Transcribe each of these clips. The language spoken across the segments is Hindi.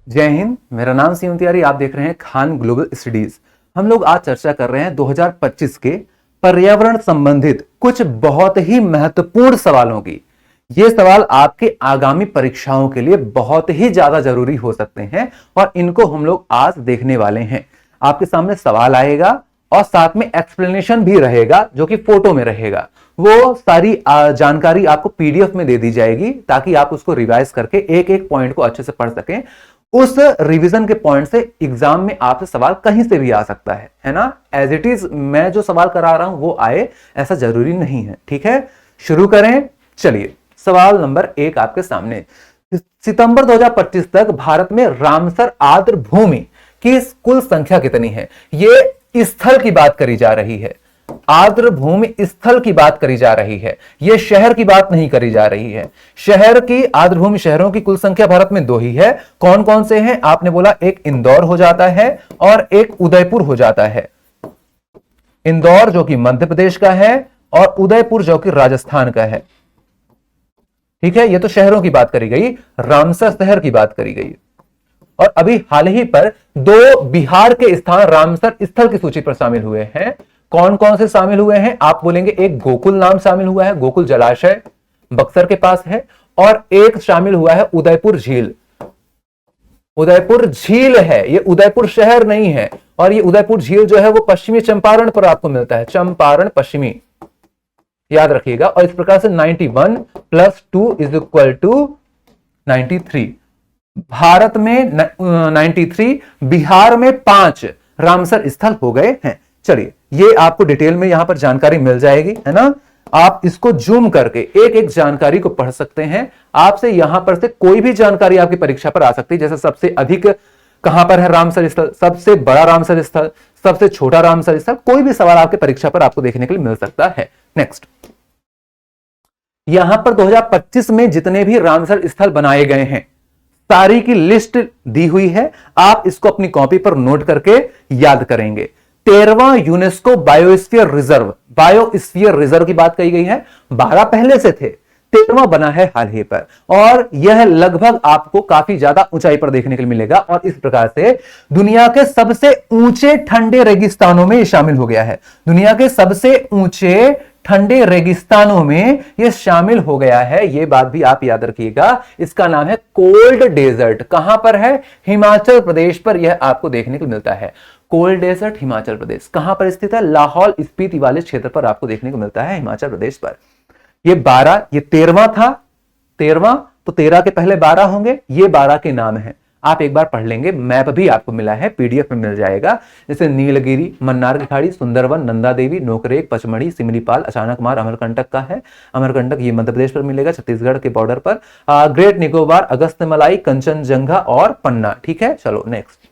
जय हिंद। मेरा नाम सीएम तिवारी। आप देख रहे हैं खान ग्लोबल स्टडीज। हम लोग आज चर्चा कर रहे हैं 2025 के पर्यावरण संबंधित कुछ बहुत ही महत्वपूर्ण सवालों की। ये सवाल आपके आगामी परीक्षाओं के लिए बहुत ही ज्यादा जरूरी हो सकते हैं और इनको हम लोग आज देखने वाले हैं। आपके सामने सवाल आएगा और साथ में एक्सप्लेनेशन भी रहेगा जो कि फोटो में रहेगा। वो सारी जानकारी आपको पीडीएफ में दे दी जाएगी ताकि आप उसको रिवाइज करके एक एक पॉइंट को अच्छे से पढ़ सकें। उस रिवीजन के पॉइंट से एग्जाम में आपसे सवाल कहीं से भी आ सकता है ना। एज इट इज मैं जो सवाल करा रहा हूं वो आए ऐसा जरूरी नहीं है। ठीक है, शुरू करें। चलिए, सवाल नंबर 1 आपके सामने। सितंबर 2025 तक भारत में रामसर आर्द्र भूमि की कुल संख्या कितनी है? ये स्थल की बात करी जा रही है। आर्द्र भूमि स्थल की बात करी जा रही है, यह शहर की बात नहीं करी जा रही है। शहर की आर्द्र भूमि शहरों की कुल संख्या भारत में 2 ही है। कौन कौन से हैं? आपने बोला एक इंदौर हो जाता है और एक उदयपुर हो जाता है। इंदौर जो कि मध्य प्रदेश का है और उदयपुर जो कि राजस्थान का है। ठीक है, यह तो शहरों की बात करी गई, रामसर शहर की बात करी गई। और अभी हाल ही पर 2 बिहार के स्थान रामसर स्थल की सूची पर शामिल हुए हैं। कौन कौन से शामिल हुए हैं? आप बोलेंगे एक गोकुल नाम शामिल हुआ है, गोकुल जलाशय बक्सर के पास है, और एक शामिल हुआ है उदयपुर झील। उदयपुर झील है, ये उदयपुर शहर नहीं है। और ये उदयपुर झील जो है वो पश्चिमी चंपारण पर आपको मिलता है, चंपारण पश्चिमी, याद रखिएगा। और इस प्रकार से 91 + 2 = 93। भारत में 93, बिहार में 5 रामसर स्थल हो गए हैं। चलिए, ये आपको डिटेल में यहां पर जानकारी मिल जाएगी, है ना। आप इसको जूम करके एक एक जानकारी को पढ़ सकते हैं। आपसे यहां पर से कोई भी जानकारी आपकी परीक्षा पर आ सकती है, जैसे सबसे अधिक कहां पर है रामसर स्थल, सबसे बड़ा रामसर स्थल, सबसे छोटा रामसर स्थल। कोई भी सवाल आपके परीक्षा पर आपको देखने के लिए मिल सकता है। नेक्स्ट, यहां पर 2025 में जितने भी रामसर स्थल बनाए गए हैं सारी की लिस्ट दी हुई है। आप इसको अपनी कॉपी पर नोट करके याद करेंगे। 13वां यूनेस्को बायोस्फीयर रिजर्व की बात कही गई है। 12 पहले से थे, 13वां बना है हाल ही पर, और यह लगभग आपको काफी ज्यादा ऊंचाई पर देखने के लिए मिलेगा। और इस प्रकार से दुनिया के सबसे ऊंचे ठंडे रेगिस्तानों में शामिल हो गया है। दुनिया के सबसे ऊंचे ठंडे रेगिस्तानों में यह शामिल हो गया है। यह बात भी आप याद रखिएगा। इसका नाम है कोल्ड डेजर्ट। कहां पर है? हिमाचल प्रदेश पर यह आपको देखने को मिलता है। कोल्ड डेजर्ट हिमाचल प्रदेश कहां पर स्थित है? लाहौल स्पीति वाले क्षेत्र पर आपको देखने को मिलता है, हिमाचल प्रदेश पर। ये 12, ये 13वां था। 13वां तो 13 के पहले 12 होंगे, ये 12 के नाम है। आप एक बार पढ़ लेंगे। मैप भी आपको मिला है, पीडीएफ में मिल जाएगा। जैसे नीलगिरी, मन्नार की खाड़ी, सुंदरवन, नंदा देवी, नोकरेक, पचमढ़ी, सिमलीपाल, अचानकमार, अमरकंटक का है। अमरकंटक ये मध्य प्रदेश पर मिलेगा, छत्तीसगढ़ के बॉर्डर पर। ग्रेट निकोबार, अगस्त्यमलाई, कंचनजंगा और पन्ना। ठीक है, चलो नेक्स्ट।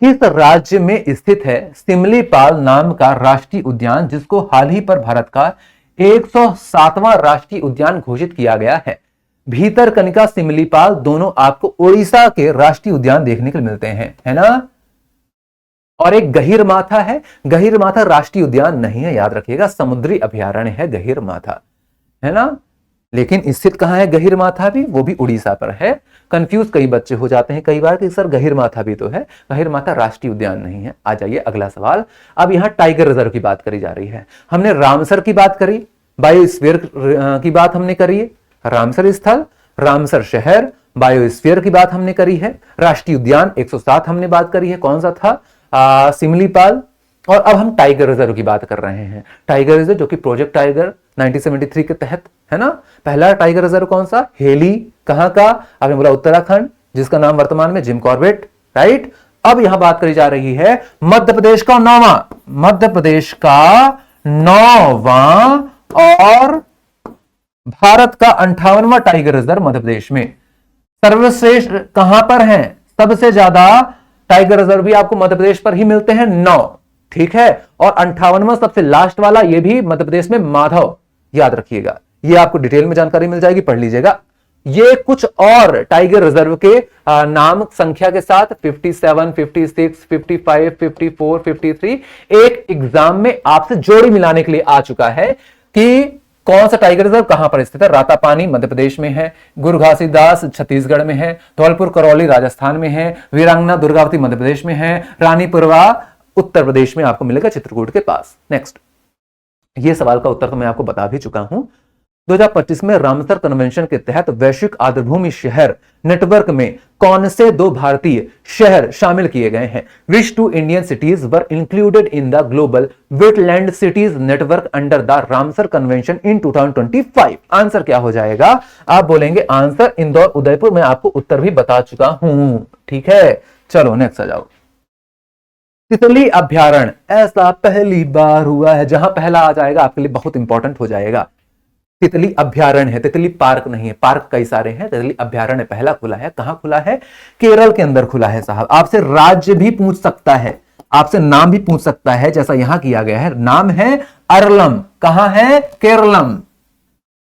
किस राज्य में स्थित है सिमलीपाल नाम का राष्ट्रीय उद्यान, जिसको हाल ही पर भारत का 107वां राष्ट्रीय उद्यान घोषित किया गया है? भीतरकनिका, सिमलीपाल दोनों आपको उड़ीसा के राष्ट्रीय उद्यान देखने को मिलते हैं, है ना। और एक गहीरमाथा है। गहीरमाथा राष्ट्रीय उद्यान नहीं है, याद रखिएगा, समुद्री अभयारण्य है गहीरमाथा, है ना। लेकिन स्थित कहां है गहीरमाथा भी? वो भी उड़ीसा पर है। कंफ्यूज कई बच्चे हो जाते हैं कई बार कि सर गहीरमाथा भी तो है। गहीरमाथा राष्ट्रीय उद्यान नहीं है। आ जाइए अगला सवाल। अब यहां टाइगर रिजर्व की बात करी जा रही है। हमने रामसर की बात करी, बायोस्फीयर की बात हमने करी है, रामसर स्थल, रामसर शहर, बायोस्फीयर की बात हमने करी है, राष्ट्रीय उद्यान 107 हमने बात करी है। कौन सा था? सिमलीपाल। और अब हम टाइगर रिजर्व की बात कर रहे हैं। टाइगर रिजर्व जो कि प्रोजेक्ट टाइगर 1973 के तहत, है ना। पहला टाइगर रिजर्व कौन सा? हेली। कहां का? आपने बोला उत्तराखंड, जिसका नाम वर्तमान में जिम कॉर्बेट, राइट। अब यहां बात करी जा रही है मध्य प्रदेश का 9वां, मध्य प्रदेश का 9वां और भारत का 58वां टाइगर रिजर्व मध्य प्रदेश में। सर्वश्रेष्ठ कहां पर है? सबसे ज्यादा टाइगर रिजर्व भी आपको मध्य प्रदेश पर ही मिलते हैं, 9। ठीक है, और 58वां सबसे लास्ट वाला ये भी मध्य प्रदेश में, माधव, याद रखिएगा। ये आपको डिटेल में जानकारी मिल जाएगी, पढ़ लीजिएगा। ये कुछ और टाइगर रिजर्व के नाम संख्या के साथ 57, 56, 55, 54, 53 एक एग्जाम में आपसे जोड़ी मिलाने के लिए आ चुका है कि कौन सा टाइगर रिजर्व कहां पर स्थित है? रातापानी मध्य प्रदेश में है, गुरु घासीदास छत्तीसगढ़ में है, धौलपुर करौली राजस्थान में है, वीरांगना दुर्गावती मध्य प्रदेश में है, रानी पुरवा उत्तर प्रदेश में आपको मिलेगा चित्रकूट के पास। नेक्स्ट, ये सवाल का उत्तर तो मैं आपको बता भी चुका हूं। 2025 में रामसर कन्वेंशन के तहत वैश्विक आर्द्रभूमि शहर नेटवर्क में कौन से 2 भारतीय शहर शामिल किए गए हैं? विच 2 Indian cities were included in the global wetland cities network under the Ramsar convention in 2025? Answer क्या हो जाएगा? आप बोलेंगे आंसर इंदौर उदयपुर। मैं आपको उत्तर भी बता चुका हूं, ठीक है। चलो नेक्स्ट आ जाओ। तितली अभ्यारण्य, ऐसा पहली बार हुआ है, जहां पहला आ जाएगा आपके लिए बहुत इंपॉर्टेंट हो जाएगा। तितली अभ्यारण्य है, तितली पार्क नहीं है, पार्क कई सारे हैं, तितली अभ्यारण्य पहला खुला है। कहां खुला है? केरल के अंदर खुला है साहब। आपसे राज्य भी पूछ सकता है, आपसे नाम भी पूछ सकता है, जैसा यहां किया गया है। नाम है अरलम, कहां है? केरलम।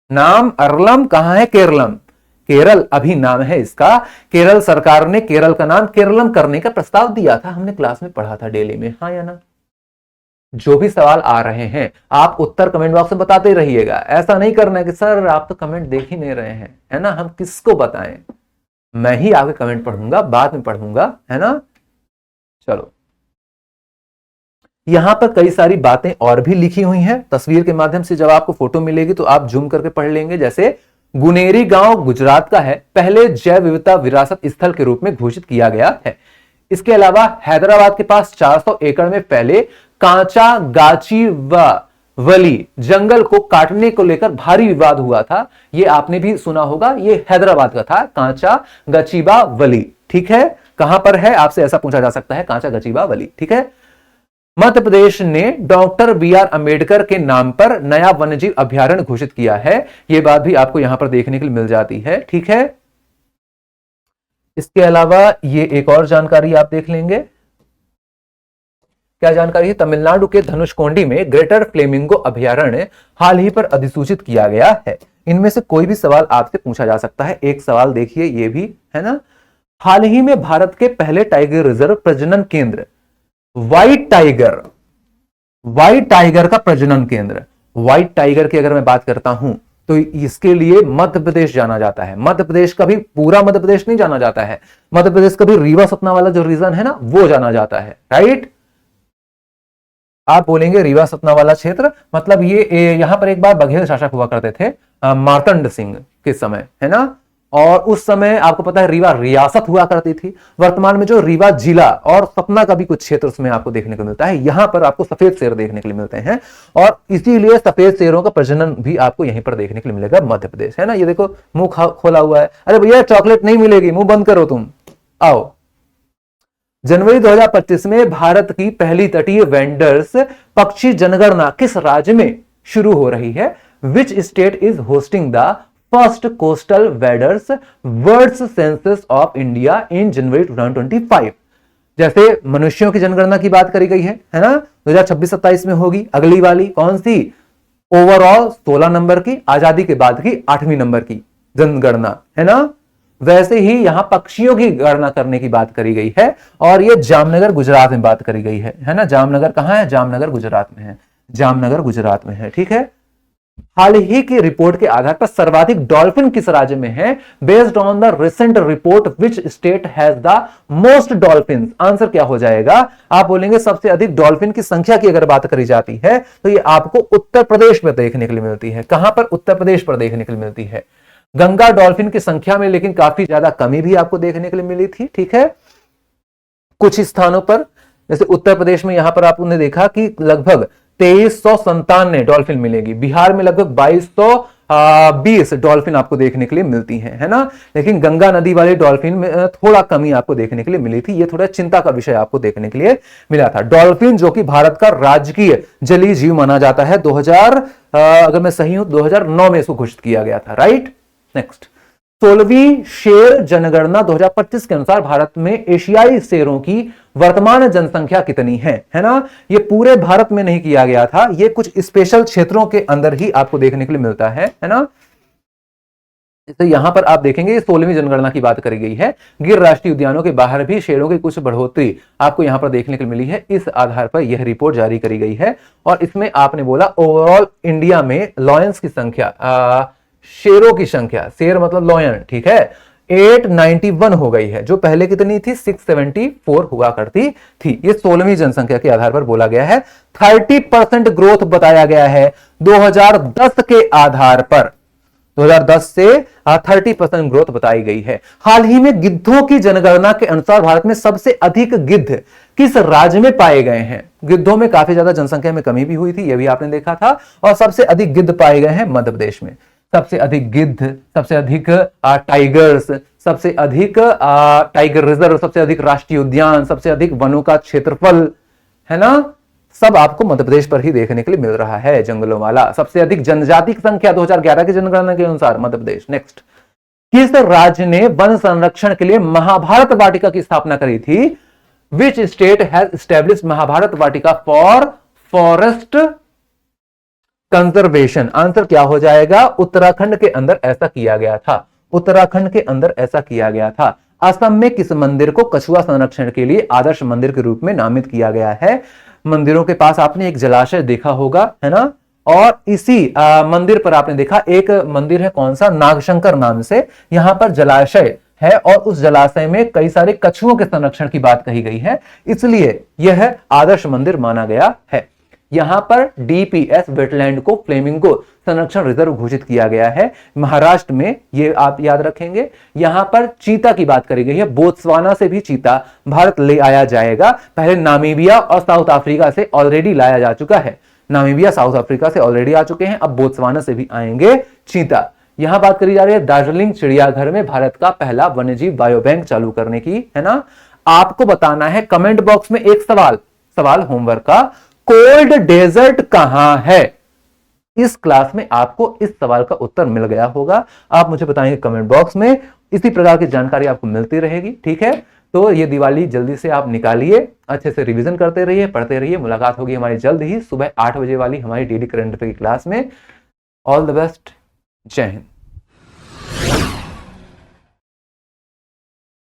नाम अरलम, कहां है? केरलम। केरल अभी नाम है इसका। केरल सरकार ने केरल का नाम केरलम करने का प्रस्ताव दिया था, हमने क्लास में पढ़ा था डेली में, हाँ या ना? जो भी सवाल आ रहे हैं आप उत्तर कमेंट बॉक्स में बताते रहिएगा। ऐसा नहीं करना है कि सर आप तो कमेंट देख ही नहीं रहे हैं, है ना, हम किसको बताएं? मैं ही आगे कमेंट पढ़ूंगा, बाद में पढ़ूंगा, है ना। चलो, यहां पर कई सारी बातें और भी लिखी हुई हैं तस्वीर के माध्यम से। जब आपको फोटो मिलेगी तो आप जूम करके पढ़ लेंगे। जैसे गुनेरी गांव गुजरात का है, पहले जैव विविधता विरासत स्थल के रूप में घोषित किया गया है। इसके अलावा हैदराबाद के पास 400 एकड़ में फैले कांचा गाची व वली जंगल को काटने को लेकर भारी विवाद हुआ था। यह आपने भी सुना होगा, यह हैदराबाद का था, कांचा गचीबा वली, ठीक है। कहां पर है आपसे ऐसा पूछा जा सकता है, कांचा गचीबा वली, ठीक है। मध्य प्रदेश ने डॉक्टर BR अंबेडकर के नाम पर नया वन्यजीव अभ्यारण्य घोषित किया है। यह बात भी आपको यहां पर देखने के लिए मिल जाती है, ठीक है। इसके अलावा ये एक और जानकारी आप देख लेंगे। क्या जानकारी है? तमिलनाडु के धनुषकोडी में ग्रेटर फ्लेमिंगो अभ्यारण्य हाल ही पर अधिसूचित किया गया है। इनमें से कोई भी सवाल आपसे पूछा जा सकता है। एक सवाल देखिए, ये भी है ना, हाल ही में भारत के पहले टाइगर रिजर्व प्रजनन केंद्र व्हाइट टाइगर का प्रजनन केंद्र, व्हाइट टाइगर की अगर मैं बात करता हूं तो इसके लिए मध्य प्रदेश जाना जाता है। मध्य प्रदेश का भी पूरा मध्य प्रदेश नहीं जाना जाता है, मध्य प्रदेश का भी रीवा सतना वाला जो रीजन है ना वो जाना जाता है, राइट। आप बोलेंगे रीवा सतना वाला क्षेत्र, मतलब ये यहां पर एक बार बघेल शासक हुआ करते थे, मार्तंड सिंह के समय, है ना। और उस समय आपको पता है रीवा रियासत हुआ करती थी। वर्तमान में जो रीवा जिला और सतना का भी कुछ क्षेत्र उसमें आपको देखने को मिलता है। यहां पर आपको सफेद शेर देखने के लिए मिलते हैं और इसीलिए सफेद शेरों का प्रजनन भी आपको यहीं पर देखने के लिए मिलेगा, मध्य प्रदेश, है ना। ये देखो मुंह खोला हुआ है, अरे भैया चॉकलेट नहीं मिलेगी, मुंह बंद करो तुम, आओ। जनवरी 2025 में भारत की पहली तटीय वेंडर्स पक्षी जनगणना किस राज्य में शुरू हो रही है? Which state is hosting the first coastal waders birds census of India in January 2025? जैसे मनुष्यों की जनगणना की बात करी गई है ना, 2026-27 में होगी। अगली वाली कौन सी? ओवरऑल 16 नंबर की, आजादी के बाद की 8वीं नंबर की जनगणना, है ना। वैसे ही यहां पक्षियों की गणना करने की बात करी गई है और यह जामनगर गुजरात में बात करी गई है ना। जामनगर कहां है? जामनगर गुजरात में है, जामनगर गुजरात में है, ठीक है। हाल ही की रिपोर्ट के आधार पर सर्वाधिक डॉल्फिन किस राज्य में है? Based on the recent report which state has the most dolphin? Answer क्या हो जाएगा? आप बोलेंगे सबसे अधिक डॉल्फिन की संख्या की अगर बात करी जाती है तो ये आपको उत्तर प्रदेश में देखने के लिए मिलती है। कहां पर? उत्तर प्रदेश पर देखने के लिए मिलती है। गंगा डॉल्फिन की संख्या में लेकिन काफी ज्यादा कमी भी आपको देखने के लिए मिली थी, ठीक है। कुछ स्थानों पर जैसे उत्तर प्रदेश में यहां पर आपने देखा कि लगभग 2397 डॉल्फिन मिलेगी, बिहार में लगभग 2220 डॉल्फिन आपको देखने के लिए मिलती हैं, है ना। लेकिन गंगा नदी वाले डॉल्फिन में थोड़ा कमी आपको देखने के लिए मिली थी। ये थोड़ा चिंता का विषय आपको देखने के लिए मिला था। डॉल्फिन जो कि भारत का राजकीय जलीय जीव माना जाता है, 2000 अगर मैं सही हूं 2009 में इसको घोषित किया गया था, राइट। नेक्स्ट, 16वीं शेर जनगणना 2025 के अनुसार भारत में एशियाई शेरों की वर्तमान जनसंख्या कितनी है ना। ये पूरे भारत में नहीं किया गया था, ये कुछ स्पेशल क्षेत्रों के अंदर ही आपको देखने के लिए मिलता है ना। तो यहां पर आप देखेंगे 16वीं जनगणना की बात करी गई है। गिर राष्ट्रीय उद्यानों के बाहर भी शेरों की कुछ बढ़ोतरी आपको यहां पर देखने को मिली है। इस आधार पर यह रिपोर्ट जारी करी गई है और इसमें आपने बोला ओवरऑल इंडिया में लॉयंस की संख्या, शेरों की संख्या, शेर मतलब लॉयन, ठीक है, 891 हो गई है, जो पहले कितनी थी 674 हुआ करती थी। ये 16वीं जनसंख्या के आधार पर बोला गया है। 30% ग्रोथ बताया गया है 2010 के आधार पर, 2010 से 30% ग्रोथ बताई गई है। हाल ही में गिद्धों की जनगणना के अनुसार भारत में सबसे अधिक गिद्ध किस राज्य में पाए गए हैं? गिद्धों में काफी ज्यादा जनसंख्या में कमी भी हुई थी, यह भी आपने देखा था, और सबसे अधिक गिद्ध पाए गए हैं मध्य प्रदेश में। सबसे अधिक गिद्ध, सबसे अधिक टाइगर्स, सबसे अधिक टाइगर रिजर्व, सबसे अधिक राष्ट्रीय उद्यान, सबसे अधिक वनों का क्षेत्रफल, है ना, सब आपको मध्य प्रदेश पर ही देखने के लिए मिल रहा है, जंगलों वाला। सबसे अधिक जनजाति की संख्या 2011 की जनगणना के अनुसार मध्य प्रदेश। नेक्स्ट, किस राज्य ने वन संरक्षण के लिए महाभारत वाटिका की स्थापना करी थी? Which state has established Mahabharat Vatika for forest conservation? Answer क्या हो जाएगा? उत्तराखंड के अंदर ऐसा किया गया था। उत्तराखंड के अंदर ऐसा किया गया था। असम में किस मंदिर को कछुआ संरक्षण के लिए आदर्श मंदिर के रूप में नामित किया गया है? मंदिरों के पास आपने एक जलाशय देखा होगा, है ना, और इसी मंदिर पर आपने देखा एक मंदिर है, कौन सा, नागशंकर नाम से। यहां पर जलाशय है और उस जलाशय में कई सारे कछुओं के संरक्षण की बात कही गई है, इसलिए यह आदर्श मंदिर माना गया है। यहां पर डीपीएस वेटलैंड को फ्लेमिंगो संरक्षण रिजर्व घोषित किया गया है महाराष्ट्र में, ये आप याद रखेंगे। यहां पर चीता की बात करी गई है, बोत्सवाना से भी चीता भारत ले आया जाएगा। पहले नामीबिया और साउथ अफ्रीका से ऑलरेडी लाया जा चुका है, नामीबिया साउथ अफ्रीका से ऑलरेडी आ चुके हैं, अब बोत्सवाना से भी आएंगे चीता। यहां बात करी जा रही है दार्जिलिंग चिड़ियाघर में भारत का पहला वन्यजीव बायोबैंक चालू करने की, है ना। आपको बताना है कमेंट बॉक्स में एक सवाल होमवर्क का, कोल्ड डेजर्ट कहां है? इस क्लास में आपको इस सवाल का उत्तर मिल गया होगा, आप मुझे बताएंगे कमेंट बॉक्स में। इसी प्रकार की जानकारी आपको मिलती रहेगी, ठीक है। तो ये दिवाली जल्दी से आप निकालिए, अच्छे से रिवीजन करते रहिए, पढ़ते रहिए। मुलाकात होगी हमारी जल्द ही सुबह 8 बजे वाली हमारी डेली करंट अफेयर की क्लास में। ऑल द बेस्ट, जय हिंद।